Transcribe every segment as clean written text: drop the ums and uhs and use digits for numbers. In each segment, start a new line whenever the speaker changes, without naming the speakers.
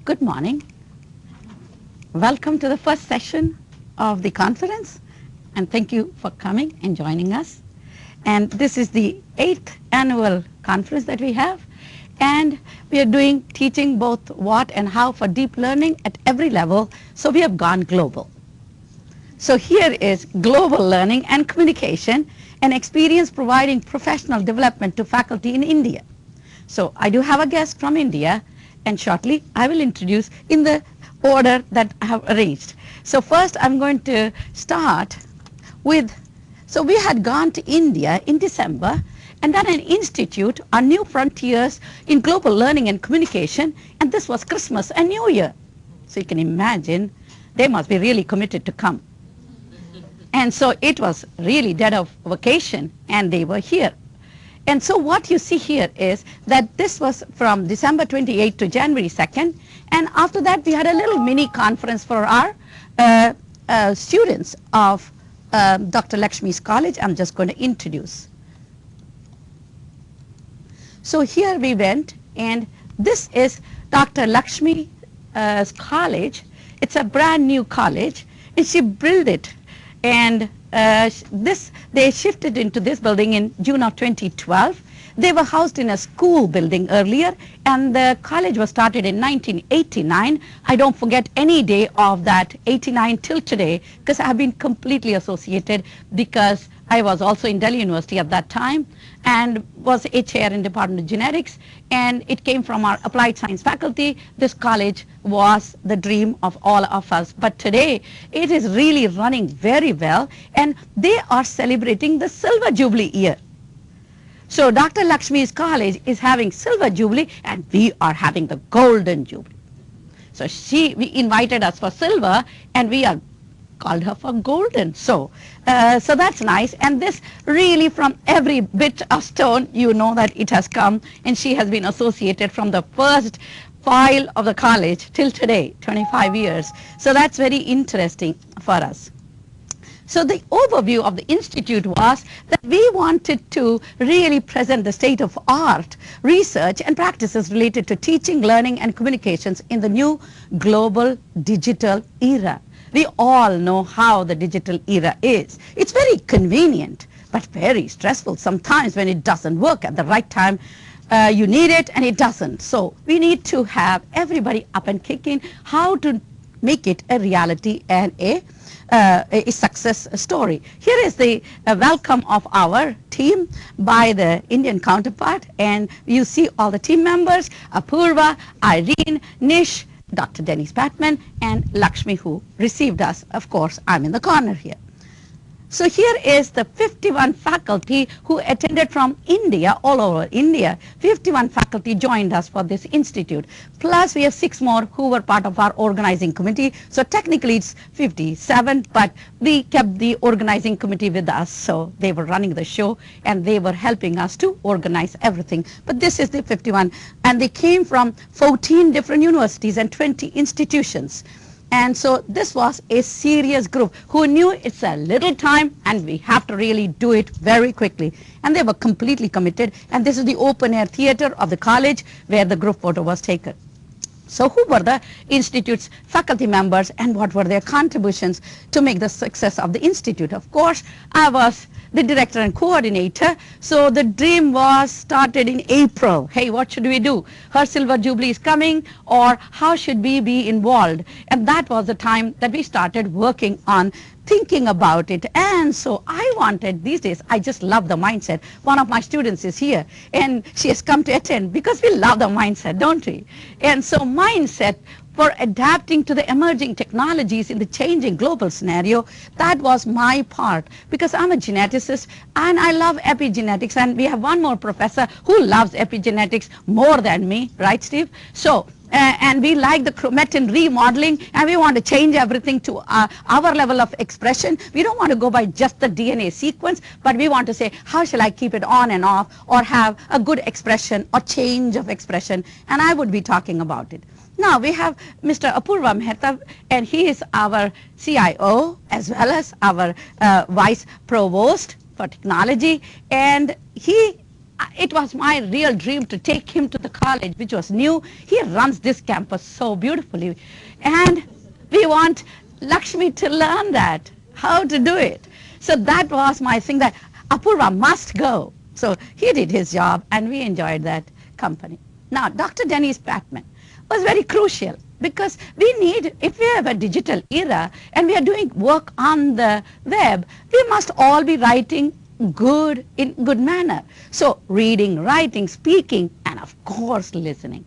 Good morning. Welcome to the first session of the conference, and thank you for coming and joining us. And this is the 8th annual conference that we have, and we are teaching both what and how for deep learning at every level, so we have gone global. So here is global learning and communication, an experience providing professional development to faculty in India. So I do have a guest from India, and shortly I will introduce in the order that I have arranged. So first I'm going to start with, so we had gone to India in December and done an institute on new frontiers in global learning and communication, and this was Christmas and New Year. So you can imagine they must be really committed to come. And so it was really dead of vacation, and they were here. And so what you see here is that this was from December 28th to January 2nd, and after that we had a little mini conference for our students of Dr. Lakshmi's college. I'm just going to introduce. So here we went, and this is Dr. Lakshmi's college. It's a brand new college, and she built it. And they shifted into this building in June of 2012. They were housed in a school building earlier, and the college was started in 1989. I don't forget any day of that 89 till today, because I have been completely associated, because I was also in Delhi University at that time and was a chair in Department of Genetics, and it came from our applied science faculty. This college was the dream of all of us, but today it is really running very well, and they are celebrating the Silver Jubilee year. So Dr. Lakshmi's college is having Silver Jubilee, and we are having the Golden Jubilee. So we invited us for Silver, and we are called her for Golden. So that's nice, and this really, from every bit of stone, you know that it has come, and she has been associated from the first file of the college till today, 25 years. So that's very interesting for us. So the overview of the institute was that we wanted to really present the state of art, research and practices related to teaching, learning and communications in the new global digital era. We all know how the digital era is. It's very convenient, but very stressful sometimes when it doesn't work at the right time. You need it and it doesn't. So we need to have everybody up and kicking, how to make it a reality and a success story. Here is the welcome of our team by the Indian counterpart, and you see all the team members: Apurva, Irene, Nish, Dr. Denise Patmon, and Lakshmi, who received us. Of course, I'm in the corner here. So here is the 51 faculty who attended from India, all over India. 51 faculty joined us for this institute. Plus we have 6 more who were part of our organizing committee. So technically it's 57, but we kept the organizing committee with us. So they were running the show, and they were helping us to organize everything. But this is the 51, and they came from 14 different universities and 20 institutions. And so this was a serious group who knew it's a little time and we have to really do it very quickly. And they were completely committed. And this is the open air theater of the college where the group photo was taken. So who were the institute's faculty members and what were their contributions to make the success of the institute? Of course, I was the director and coordinator. So the dream was started in April. Hey, what should we do? Her Silver Jubilee is coming, or how should we be involved? And that was the time that we started working on thinking about it. And so I wanted, these days, I just love the mindset. One of my students is here, and she has come to attend because we love the mindset, don't we? And so mindset for adapting to the emerging technologies in the changing global scenario, that was my part, because I'm a geneticist and I love epigenetics, and we have one more professor who loves epigenetics more than me, right, Steve? So and we like the chromatin remodeling, and we want to change everything to our level of expression. We don't want to go by just the DNA sequence, but we want to say, how shall I keep it on and off, or have a good expression or change of expression, and I would be talking about it. Now we have Mr. Apurva Mehta, and he is our CIO as well as our Vice Provost for Technology, and he it was my real dream to take him to the college, which was new. He runs this campus so beautifully. And we want Lakshmi to learn that, how to do it. So that was my thing, that Apurva must go. So he did his job, and we enjoyed that company. Now, Dr. Denise Patmon was very crucial, because we need, if we have a digital era and we are doing work on the web, we must all be writing good in good manner. So reading, writing, speaking, and of course listening.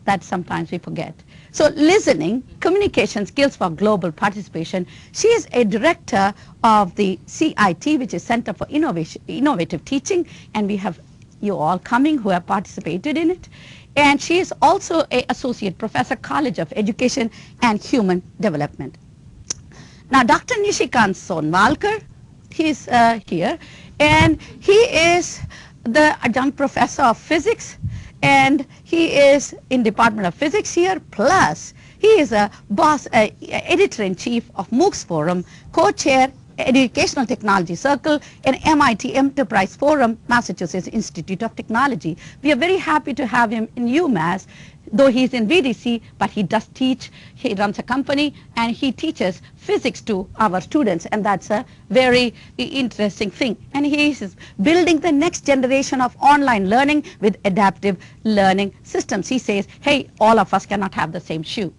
That sometimes we forget. So listening, communication skills for global participation. She is a director of the CIT, which is Center for Innovative Teaching, and we have you all coming who have participated in it. And she is also an associate professor, College of Education and Human Development. Now, Dr. Nishikant Sonwalkar, he's here, and he is the adjunct professor of physics, and he is in Department of Physics here, plus he is a boss, editor-in-chief of MOOCs Forum, co-chair Educational Technology Circle, and MIT Enterprise Forum, Massachusetts Institute of Technology. We are very happy to have him in UMass, though he's in VDC, but he does teach, he runs a company, and he teaches physics to our students, and that's a very interesting thing. And he is building the next generation of online learning with adaptive learning systems. He says, hey, all of us cannot have the same shoe.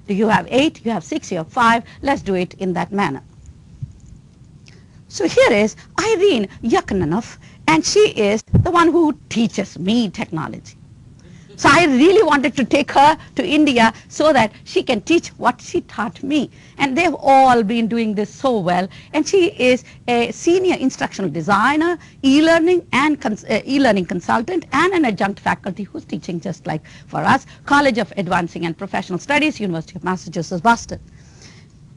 Do you have 8, you have 6, you have 5, let's do it in that manner. So here is Irene Yukhananov, and she is the one who teaches me technology. So I really wanted to take her to India so that she can teach what she taught me. And they've all been doing this so well. And she is a senior instructional designer, e-learning and e-learning consultant, and an adjunct faculty who's teaching just like for us, College of Advancing and Professional Studies, University of Massachusetts, Boston.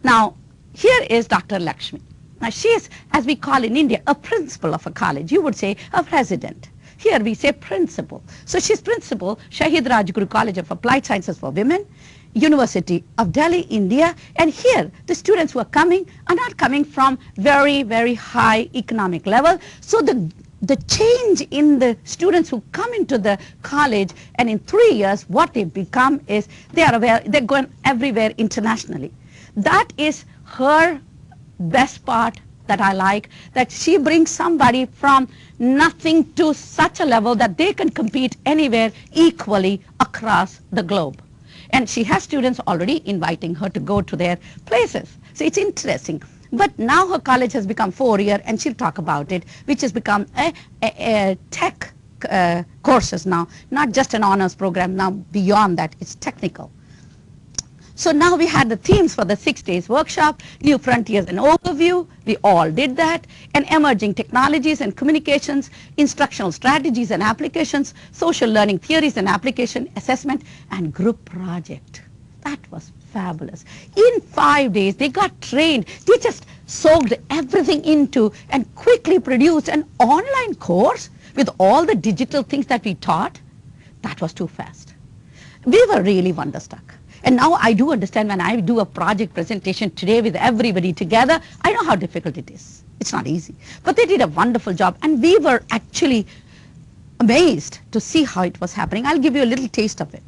Now, here is Dr. Lakshmi. Now, she is, as we call in India, a principal of a college. You would say a president. Here we say principal. So she's principal, Shaheed Rajguru College of Applied Sciences for Women, University of Delhi, India. And here, the students who are coming are not coming from very, very high economic level. So the change in the students who come into the college, and in 3 years, what they become is they're going everywhere internationally. That is her best part that I like, that she brings somebody from nothing to such a level that they can compete anywhere equally across the globe. And she has students already inviting her to go to their places. So it's interesting. But now her college has become 4-year, and she'll talk about it, which has become a tech courses now, not just an honors program. Now beyond that, it's technical. So now we had the themes for the 6 days workshop, New Frontiers and Overview, we all did that, and Emerging Technologies and Communications, Instructional Strategies and Applications, Social Learning Theories and Application, Assessment, and Group Project. That was fabulous. In 5 days, they got trained. They just soaked everything into and quickly produced an online course with all the digital things that we taught. That was too fast. We were really wonderstruck. And now I do understand when I do a project presentation today with everybody together, I know how difficult it is. It's not easy. But they did a wonderful job, and we were actually amazed to see how it was happening. I'll give you a little taste of it.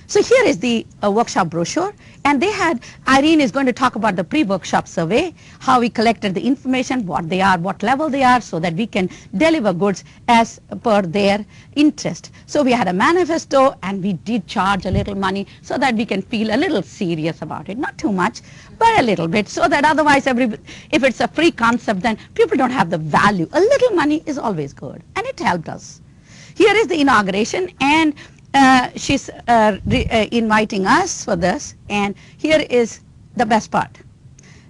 So here is the workshop brochure, and they had, Irene is going to talk about the pre-workshop survey, how we collected the information, what they are, what level they are, so that we can deliver goods as per their interest. So we had a manifesto, and we did charge a little money so that we can feel a little serious about it. Not too much, but a little bit, so that otherwise if it's a free concept, then people don't have the value. A little money is always good, and it helped us. Here is the inauguration, and she's inviting us for this, and here is the best part.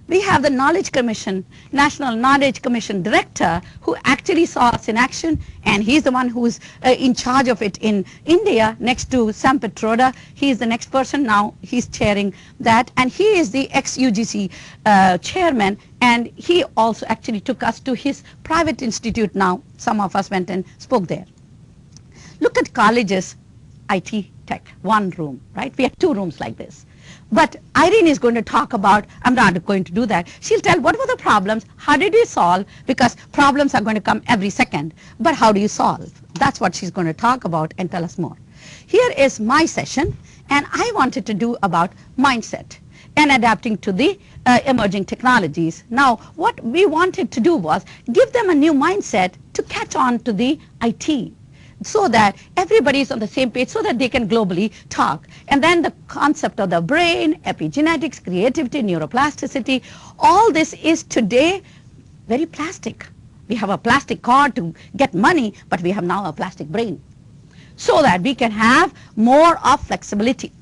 We have the Knowledge Commission, National Knowledge Commission Director, who actually saw us in action, and he's the one who's in charge of it in India, next to Sam Petroda. He's the next person now, he's chairing that, and he is the ex-UGC chairman, and he also actually took us to his private institute now. Some of us went and spoke there. Look at colleges. IT tech, one room, right? We have 2 rooms like this. But Irene is going to talk about, I'm not going to do that. She'll tell what were the problems, how did we solve, because problems are going to come every second, but how do you solve? That's what she's going to talk about and tell us more. Here is my session, and I wanted to do about mindset and adapting to the emerging technologies. Now, what we wanted to do was give them a new mindset to catch on to the IT, so that everybody is on the same page, so that they can globally talk. And then the concept of the brain, epigenetics, creativity, neuroplasticity, all this is today very plastic. We have a plastic car to get money, but we have now a plastic brain, so that we can have more of flexibility.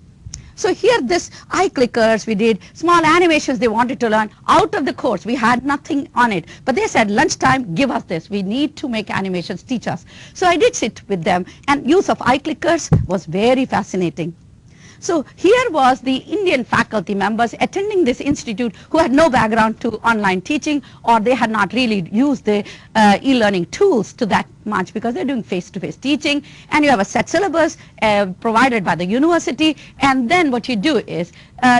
So here this eye clickers, we did small animations they wanted to learn out of the course. We had nothing on it, but they said lunchtime, give us this. We need to make animations, teach us. So I did sit with them, and use of eye clickers was very fascinating. So here was the Indian faculty members attending this institute who had no background to online teaching, or they had not really used the e-learning tools to that much, because they're doing face-to-face teaching, and you have a set syllabus provided by the university, and then what you do is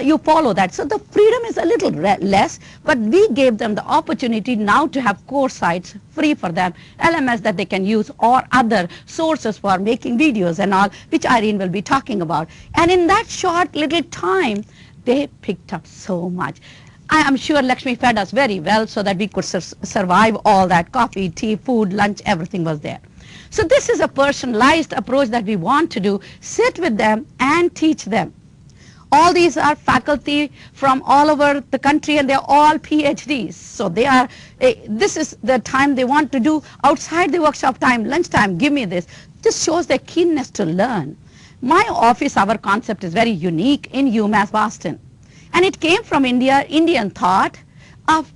you follow that. So the freedom is a little less, but we gave them the opportunity now to have course sites free for them, LMS that they can use, or other sources for making videos and all, which Irene will be talking about. And in that short little time, they picked up so much. I am sure Lakshmi fed us very well, so that we could survive all that. Coffee, tea, food, lunch, everything was there. So this is a personalized approach that we want to do, sit with them and teach them. All these are faculty from all over the country, and they're all PhDs. So they are, this is the time they want to do outside the workshop time, lunchtime, give me this. This shows their keenness to learn. My office, our concept is very unique in UMass Boston. And it came from India, Indian thought of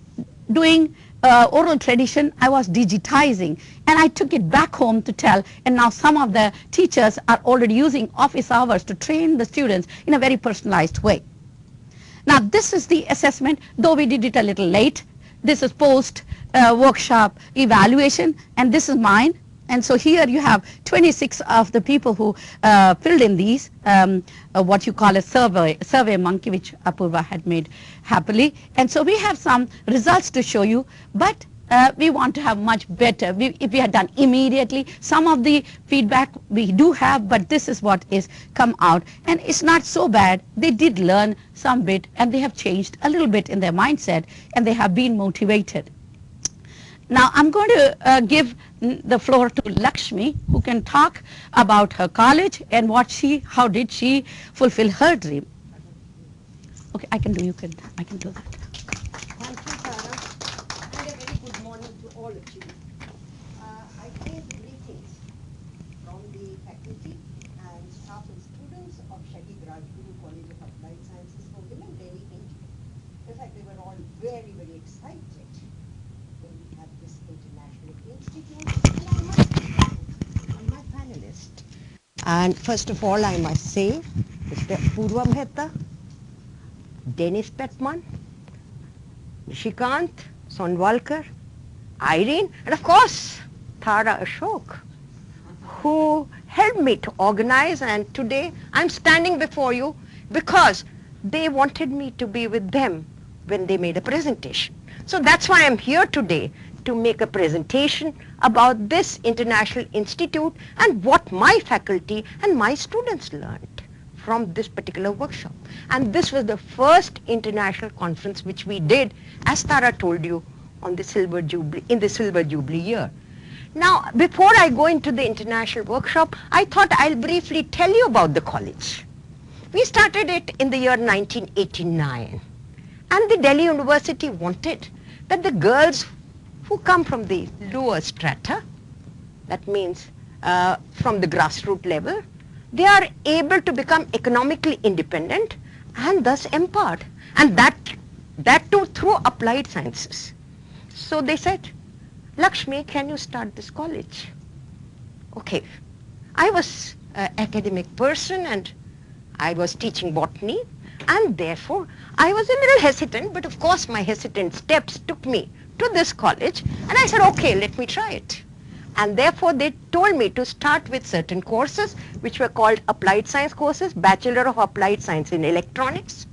doing oral tradition. I was digitizing, and I took it back home to tell, and now some of the teachers are already using office hours to train the students in a very personalized way. Now this is the assessment, though we did it a little late. This is post workshop evaluation, and this is mine. And so here you have 26 of the people who filled in these, what you call a survey monkey, which Apurva had made happily. And so we have some results to show you, but we want to have much better. If we had done immediately, some of the feedback we do have, but this is what is come out. And it's not so bad. They did learn some bit, and they have changed a little bit in their mindset, and they have been motivated. Now I'm going to give the floor to Lakshmi, who can talk about her college and how did she fulfill her dream. Okay, I can do that.
Thank you, Sarah, and a very good morning to all of you. I take greetings from the faculty and staff and students of Shaheed Rajguru College of Applied Sciences for Women, Delhi, India. In fact, they were all very, very excited when we had this international institute. And I must my panelists. And first of all, I must say, Mr. Apurva Mehta, Denise Patmon, Nishikant, Sonwalkar, Irene, and of course, Thara Ashok, who helped me to organize, and today I'm standing before you because they wanted me to be with them when they made a presentation. So that's why I'm here today, to make a presentation about this International Institute and what my faculty and my students learned from this particular workshop. And this was the first international conference which we did, as Tara told you, on the Silver Jubilee, in the Silver Jubilee year. Now, before I go into the international workshop, I thought I'll briefly tell you about the college. We started it in the year 1989, and the Delhi University wanted that the girls who come from the lower strata, that means from the grassroots level, they are able to become economically independent and thus empowered, and that too through applied sciences. So they said, Lakshmi, can you start this college? Okay, I was an academic person and I was teaching botany, and therefore I was a little hesitant, but of course my hesitant steps took me to this college, and I said, okay, let me try it. And therefore they told me to start with certain courses which were called applied science courses, Bachelor of Applied Science in Electronics,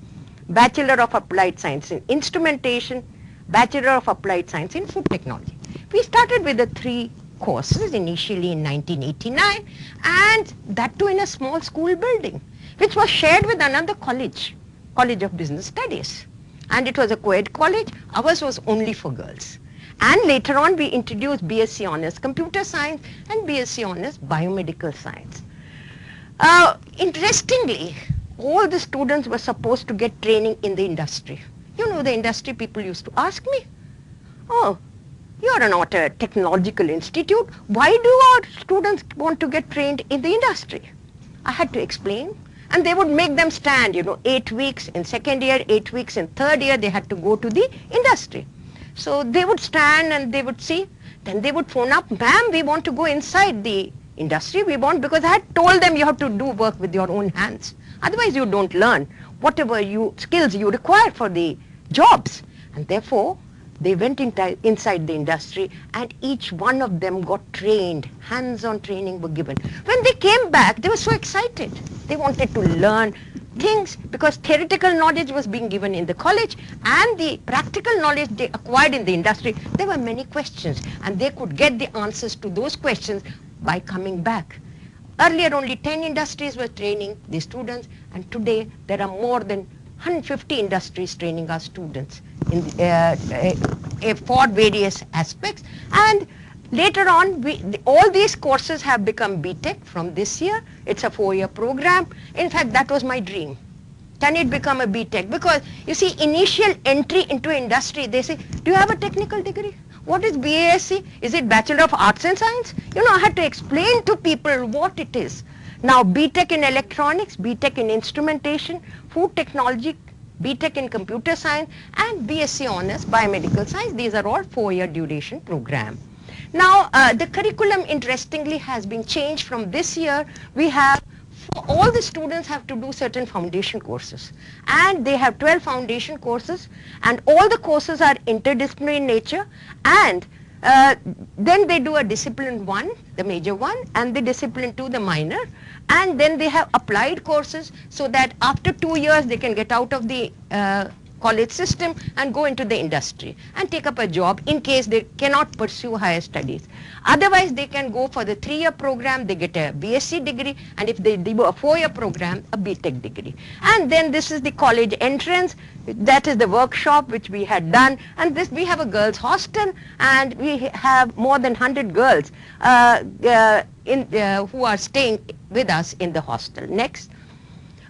Bachelor of Applied Science in Instrumentation, Bachelor of Applied Science in Food Technology. We started with the 3 courses initially in 1989, and that too in a small school building, which was shared with another college, College of Business Studies. And it was a co-ed college. Ours was only for girls. And later on we introduced BSc Honours Computer Science and BSc Honours Biomedical Science. Interestingly, all the students were supposed to get training in the industry. You know, the industry people used to ask me, oh, you're not a technological institute. Why do our students want to get trained in the industry? I had to explain. And they would make them stand, 8 weeks in second year, 8 weeks in third year, they had to go to the industry. So they would stand and they would see, then they would phone up, ma'am, we want to go inside the industry, because I had told them you have to do work with your own hands. Otherwise you don't learn whatever skills you require for the jobs. And therefore, they went inside the industry and each one of them got trained, hands-on training were given. When they came back, they were so excited. They wanted to learn things because theoretical knowledge was being given in the college and the practical knowledge they acquired in the industry. There were many questions and they could get the answers to those questions by coming back. Earlier only 10 industries were training the students, and today there are more than 150 industries training our students in for various aspects. And later on, all these courses have become BTech from this year. It's a 4-year program. In fact, that was my dream. Can it become a BTech? Because you see, initial entry into industry, they say, do you have a technical degree? What is BASC? Is it Bachelor of Arts and Science? I had to explain to people what it is. Now, BTech in electronics, BTech in instrumentation, food technology, BTech in computer science, and BSc Honours Biomedical Science. These are all 4-year duration program. Now, the curriculum, interestingly, has been changed from this year. We have, all the students have to do certain foundation courses. And they have 12 foundation courses, and all the courses are interdisciplinary in nature, and then they do a discipline 1, the major one, and the discipline 2, the minor, and then they have applied courses so that after 2 years they can get out of the college system and go into the industry and take up a job in case they cannot pursue higher studies. Otherwise, they can go for the 3-year program, they get a BSc degree, and if they do a 4-year program, a BTech degree. And then this is the college entrance. That is the workshop which we had done, and this we have a girls' hostel, and we have more than 100 girls who are staying with us in the hostel. Next.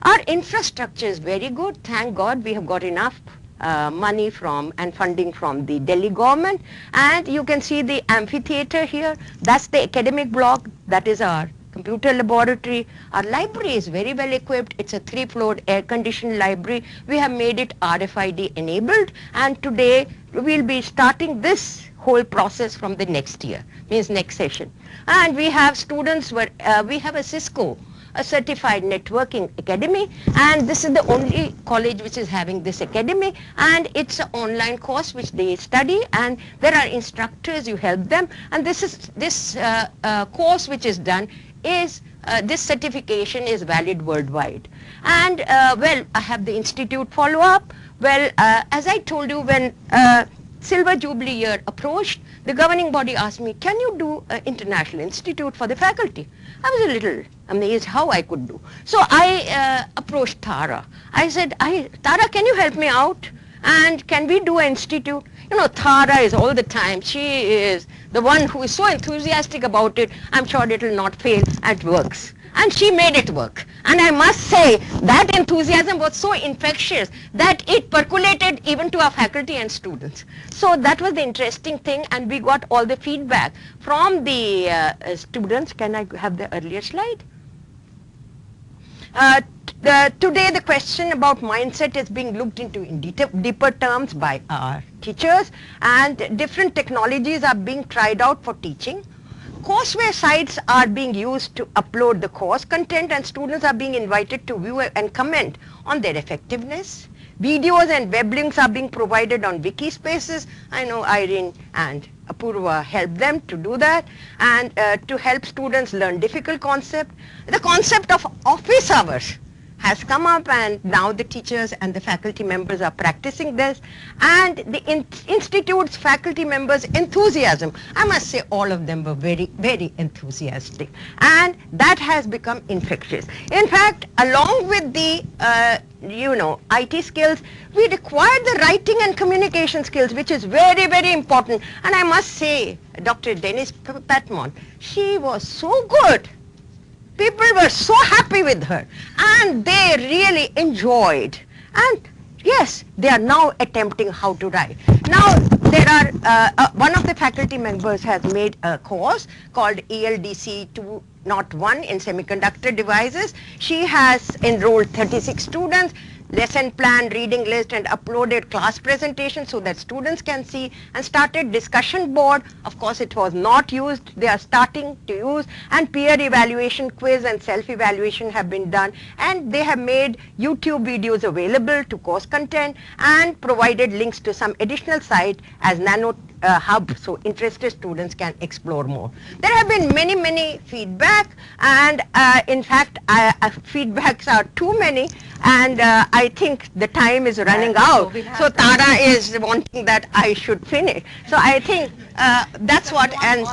Our infrastructure is very good. Thank God we have got enough money and funding from the Delhi government. And you can see the amphitheater here. That's the academic block. That is our computer laboratory. Our library is very well equipped. It's a 3-floored air-conditioned library. We have made it RFID enabled. And today we'll be starting this whole process from the next year, means next session. And we have students we have a Cisco, a certified networking academy, and this is the only college which is having this academy, and it's an online course which they study, and there are instructors, you help them, and this course which is done is this certification is valid worldwide. And well, I have the institute follow-up. Well, as I told you, when Silver Jubilee year approached, the governing body asked me, can you do an international institute for the faculty? I was a little amazed how I could do. So I approached Tara. I said, Tara, can you help me out? And can we do an institute? Tara is all the time. She is the one who is so enthusiastic about it. I'm sure it will not fail, and it works. And she made it work. And I must say that enthusiasm was so infectious that it percolated even to our faculty and students. So that was the interesting thing, and we got all the feedback from the students. Can I have the earlier slide? Today the question about mindset is being looked into in deeper terms by our teachers, and different technologies are being tried out for teaching. Courseware sites are being used to upload the course content, and students are being invited to view and comment on their effectiveness. Videos and web links are being provided on wiki spaces. I know Irene and Apurva help them to do that, and to help students learn difficult concept. The concept of office hours. has come up, and now the teachers and the faculty members are practicing this, and the institute's faculty members' enthusiasm, I must say all of them were very, very enthusiastic, and that has become infectious. In fact, along with the IT skills, we require the writing and communication skills, which is very, very important. And I must say, Dr. Denise Patmon, she was so good. People were so happy with her, and they really enjoyed. And yes, they are now attempting how to write. Now, there are, one of the faculty members has made a course called ELDC 201 in semiconductor devices. She has enrolled 36 students, lesson plan, reading list, and uploaded class presentation so that students can see, and started discussion board. Of course, it was not used. They are starting to use, and peer evaluation, quiz, and self-evaluation have been done, and they have made YouTube videos available to course content and provided links to some additional site as nano hub, so interested students can explore more. There have been many, many feedback, and in fact, feedbacks are too many, and I think the time is running out. So Tara is wanting that I should finish. So I think that's what, and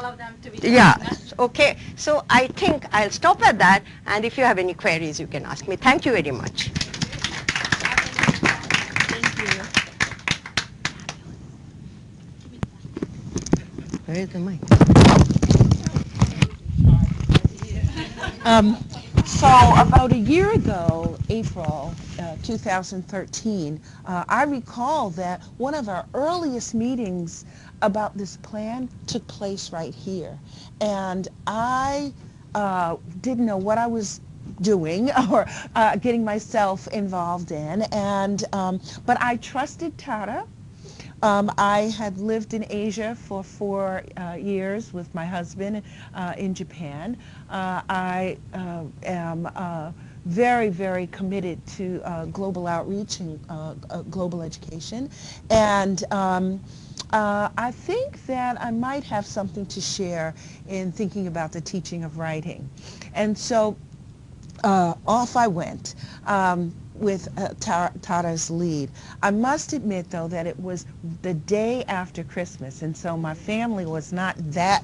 yeah, okay. So I think I'll stop at that, and if you have any queries, you can ask me. Thank you very much. Where is the mic?
So about a year ago, April 2013, I recall that one of our earliest meetings about this plan took place right here. And I didn't know what I was doing or getting myself involved in. And but I trusted Tara. I had lived in Asia for 4 years with my husband in Japan. I am very, very committed to global outreach and global education. And I think that I might have something to share in thinking about the teaching of writing. And so off I went. With Tara's lead. I must admit, though, that it was the day after Christmas, and so my family was not that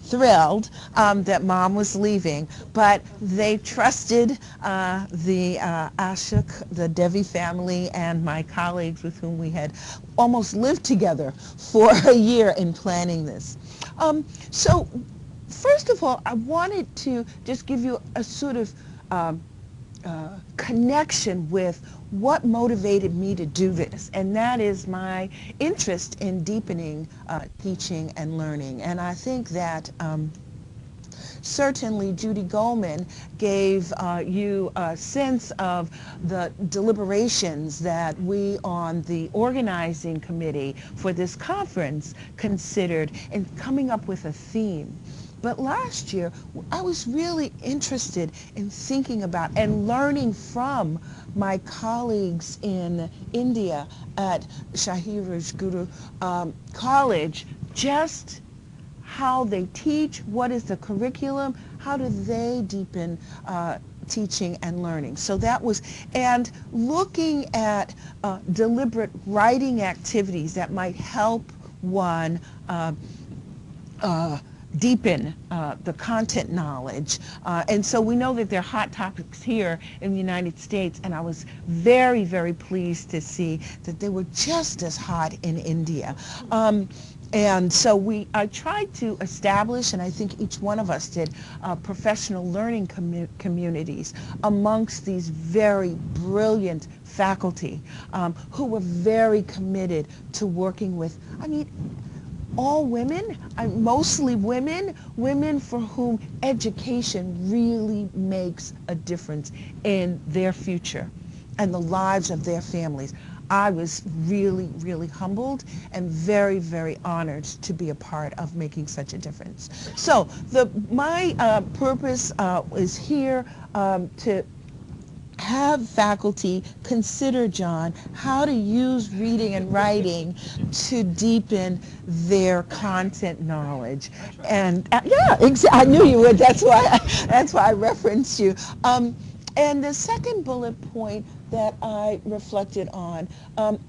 thrilled that Mom was leaving, but they trusted the Ashok, the Devi family, and my colleagues with whom we had almost lived together for a year in planning this. So, first of all, I wanted to just give you a sort of connection with what motivated me to do this, and that is my interest in deepening teaching and learning. And I think that certainly Judy Goldman gave you a sense of the deliberations that we on the organizing committee for this conference considered in coming up with a theme. But last year, I was really interested in thinking about and learning from my colleagues in India at Shaheed Rajguru College, just how they teach, what is the curriculum, how do they deepen teaching and learning. So that was, and looking at deliberate writing activities that might help one deepen the content knowledge. And so we know that there are hot topics here in the United States, and I was very, very pleased to see that they were just as hot in India. And so I tried to establish, and I think each one of us did, professional learning communities amongst these very brilliant faculty who were very committed to working with, I mean, all women, mostly women for whom education really makes a difference in their future and the lives of their families. I was really, really humbled and very, very honored to be a part of making such a difference. So my purpose is here to have faculty consider, John, how to use reading and writing to deepen their content knowledge. And yeah, I knew you would. That's why I referenced you. And the second bullet point that I reflected on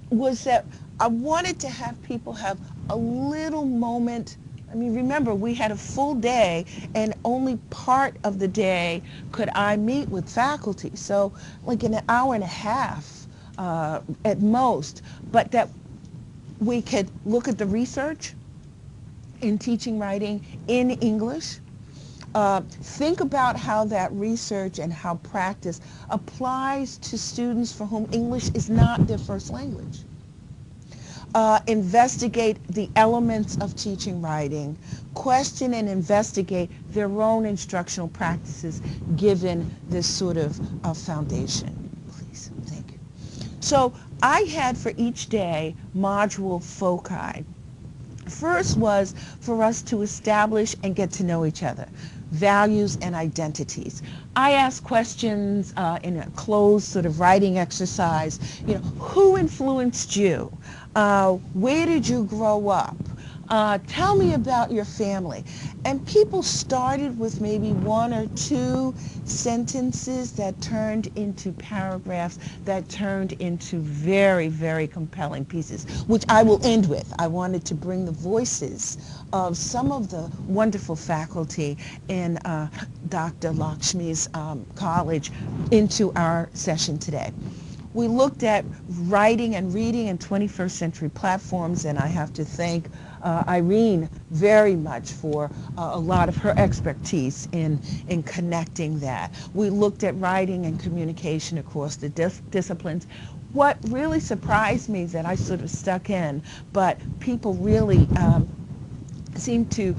was that I wanted to have people have a little moment. I mean, remember, we had a full day, and only part of the day could I meet with faculty. So like an hour and a half at most, but that we could look at the research in teaching writing in English. Think about how that research and how practice applies to students for whom English is not their first language. Investigate the elements of teaching writing, question and investigate their own instructional practices given this sort of foundation. Please, thank you. So I had for each day module foci. First was for us to establish and get to know each other, values and identities. I asked questions in a closed sort of writing exercise, who influenced you? Where did you grow up? Tell me about your family. And people started with maybe one or two sentences that turned into paragraphs that turned into very, very compelling pieces, which I will end with. I wanted to bring the voices of some of the wonderful faculty in Dr. Lakshmi's college into our session today. We looked at writing and reading in 21st century platforms, and I have to thank Irene very much for a lot of her expertise in connecting that. We looked at writing and communication across the disciplines. What really surprised me that I sort of stuck in, but people really seem to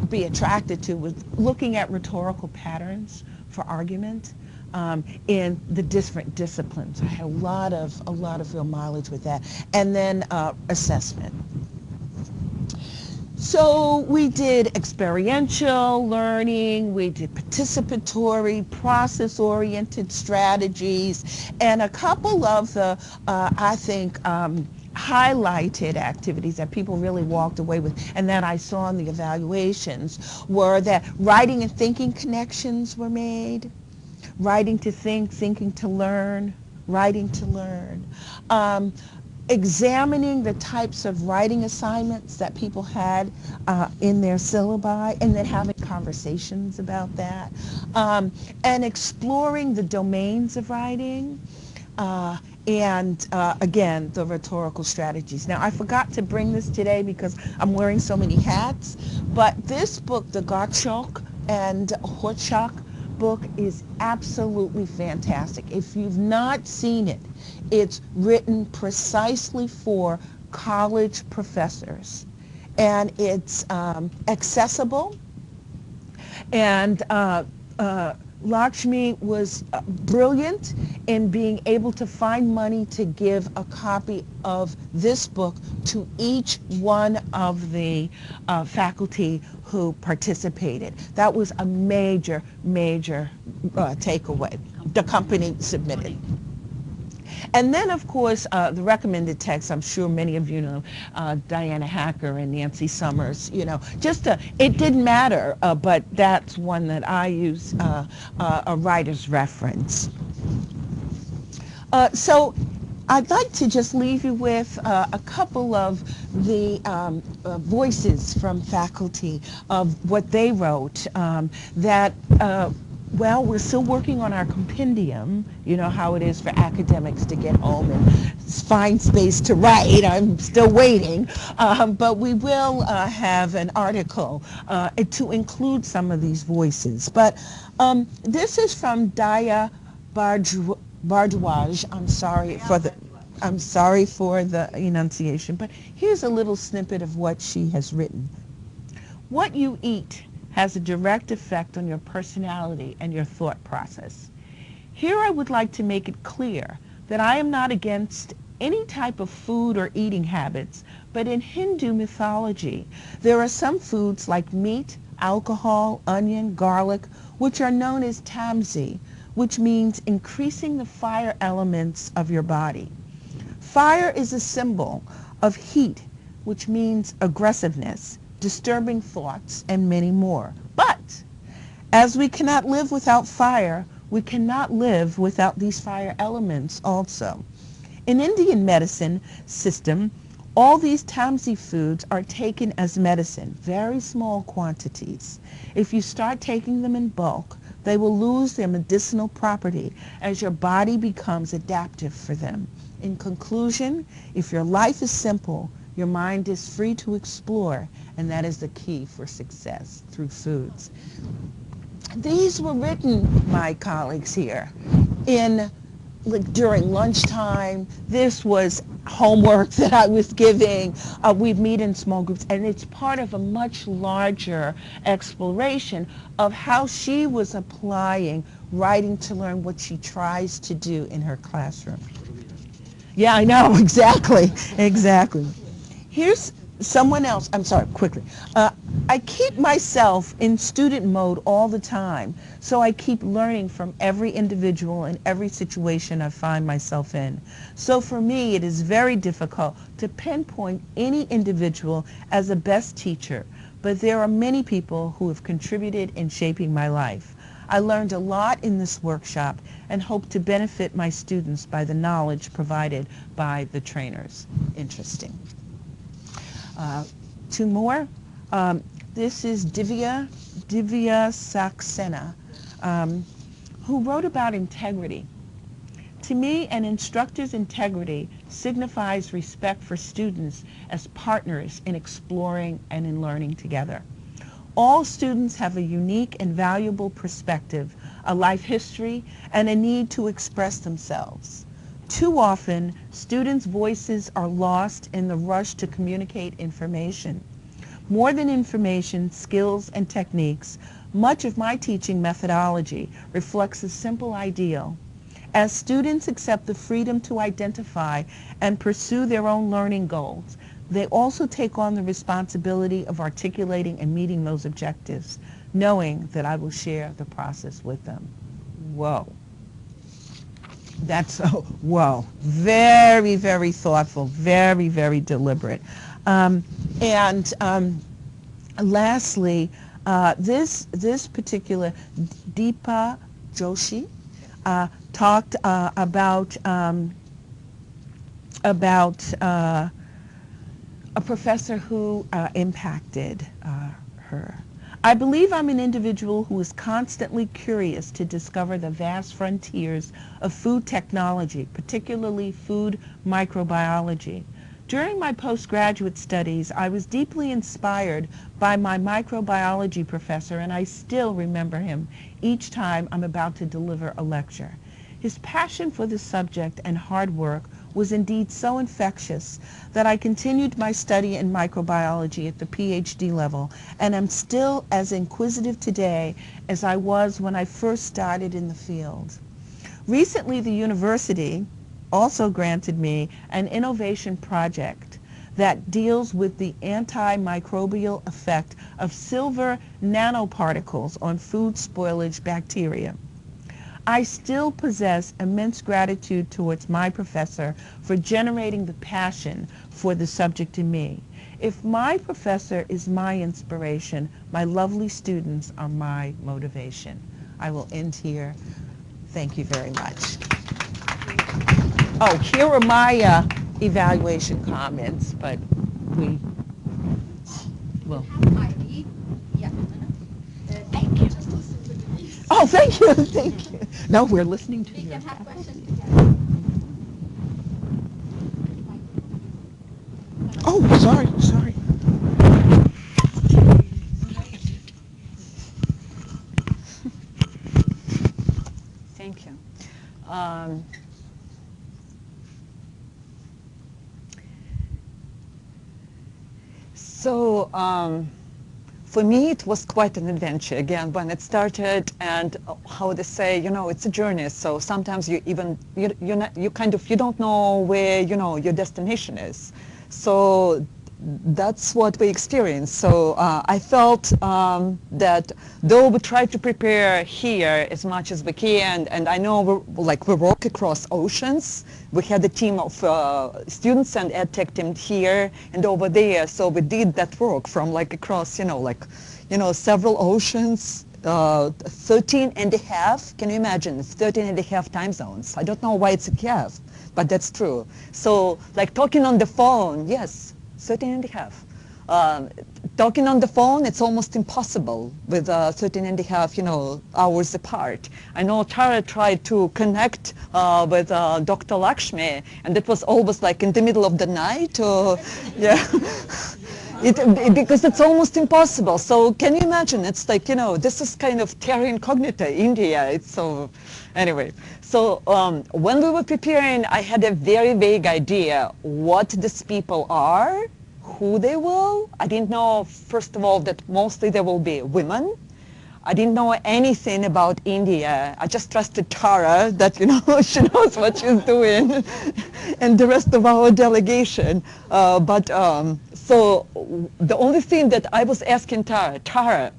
be attracted to, was looking at rhetorical patterns for argument. In the different disciplines. I had a lot of real mileage with that. And then assessment. So we did experiential learning, we did participatory, process-oriented strategies, and a couple of the, I think, highlighted activities that people really walked away with and that I saw in the evaluations were that writing and thinking connections were made. Writing to think, thinking to learn, writing to learn. Examining the types of writing assignments that people had in their syllabi and then having conversations about that. And exploring the domains of writing and again, the rhetorical strategies. Now, I forgot to bring this today because I'm wearing so many hats, but this book, the Gottschalk and Hochschild book, is absolutely fantastic. If you've not seen it, it's written precisely for college professors, and it's accessible. And Lakshmi was brilliant in being able to find money to give a copy of this book to each one of the faculty who participated. That was a major, major takeaway. The company submitted. And then, of course, the recommended text, I'm sure many of you know, Diana Hacker and Nancy Summers, it didn't matter, but that's one that I use, a writer's reference. So I'd like to just leave you with a couple of the voices from faculty of what they wrote that well, we're still working on our compendium. You know how it is for academics to get home and find space to write. I'm still waiting. But we will have an article to include some of these voices. But this is from Daya Bardwaj. I'm sorry for the enunciation, but here's a little snippet of what she has written. What you eat has a direct effect on your personality and your thought process. Here I would like to make it clear that I am not against any type of food or eating habits, but in Hindu mythology, there are some foods like meat, alcohol, onion, garlic, which are known as tamsi, which means increasing the fire elements of your body. Fire is a symbol of heat, which means aggressiveness, disturbing thoughts, and many more. But as we cannot live without fire, We cannot live without these fire elements also. In Indian medicine system, all these Tamsi foods are taken as medicine, very small quantities. If you start taking them in bulk, they will lose their medicinal property as your body becomes adaptive for them. In conclusion, if your life is simple, your mind is free to explore, and that is the key for success through foods. These were written, my colleagues here, during lunchtime. This was homework that I was giving. We'd meet in small groups, and it's part of a much larger exploration of how she was applying writing to learn, what she tries to do in her classroom. Yeah, I know, exactly, exactly. Here's someone else. I'm sorry, quickly. I keep myself in student mode all the time, so I keep learning from every individual in every situation I find myself in. So for me, it is very difficult to pinpoint any individual as a best teacher, but there are many people who have contributed in shaping my life. I learned a lot in this workshop and hope to benefit my students by the knowledge provided by the trainers. Interesting. Two more. This is Divya Saxena, who wrote about integrity. To me, an instructor's integrity signifies respect for students as partners in exploring and in learning together. All students have a unique and valuable perspective, a life history, and a need to express themselves. Too often, students' voices are lost in the rush to communicate information. More than information, skills, and techniques, much of my teaching methodology reflects a simple ideal. As students accept the freedom to identify and pursue their own learning goals, they also take on the responsibility of articulating and meeting those objectives, knowing that I will share the process with them. Whoa. That's, whoa, very, very thoughtful, very, very deliberate. Lastly, this particular Deepa Joshi talked about a professor who impacted her. I believe I'm an individual who is constantly curious to discover the vast frontiers of food technology, particularly food microbiology. During my postgraduate studies, I was deeply inspired by my microbiology professor, and I still remember him each time I'm about to deliver a lecture. His passion for the subject and hard work was indeed so infectious that I continued my study in microbiology at the PhD level, and am still as inquisitive today as I was when I first started in the field. Recently, the university also granted me an innovation project that deals with the antimicrobial effect of silver nanoparticles on food spoilage bacteria. I still possess immense gratitude towards my professor for generating the passion for the subject in me. If my professor is my inspiration, my lovely students are my motivation. I will end here. Thank you very much. Oh, here are my evaluation comments, but we will.
Irene, Yukhananov. Thank you. Just listen to Denise.
Oh, thank you, thank you. No, we're listening to
We
you.
can have questions together.
Oh, sorry.
Thank you. For me, it was quite an adventure again when it started, and how they say, it's a journey. So sometimes you don't know where your destination is. So that's what we experienced. So I felt that though we tried to prepare here as much as we can, and I know we work across oceans. We had a team of students and ed tech team here and over there. So we did that work from across several oceans 13 and a half. Can you imagine? It's 13 and a half time zones. I don't know why it's a half, but that's true. So like talking on the phone, yes, 13 and a half. Talking on the phone, it's almost impossible with 13 and a half, hours apart. I know Tara tried to connect with Dr. Lakshmi, and it was always like in the middle of the night, or yeah. Because it's almost impossible. So can you imagine? It's like, this is kind of terra incognita, India. It's so, anyway. So when we were preparing, I had a very vague idea what these people are, who they will. I didn't know, first of all, that mostly they will be women. I didn't know anything about India. I just trusted Tara that, she knows what she's doing, and the rest of our delegation. So the only thing that I was asking Tara,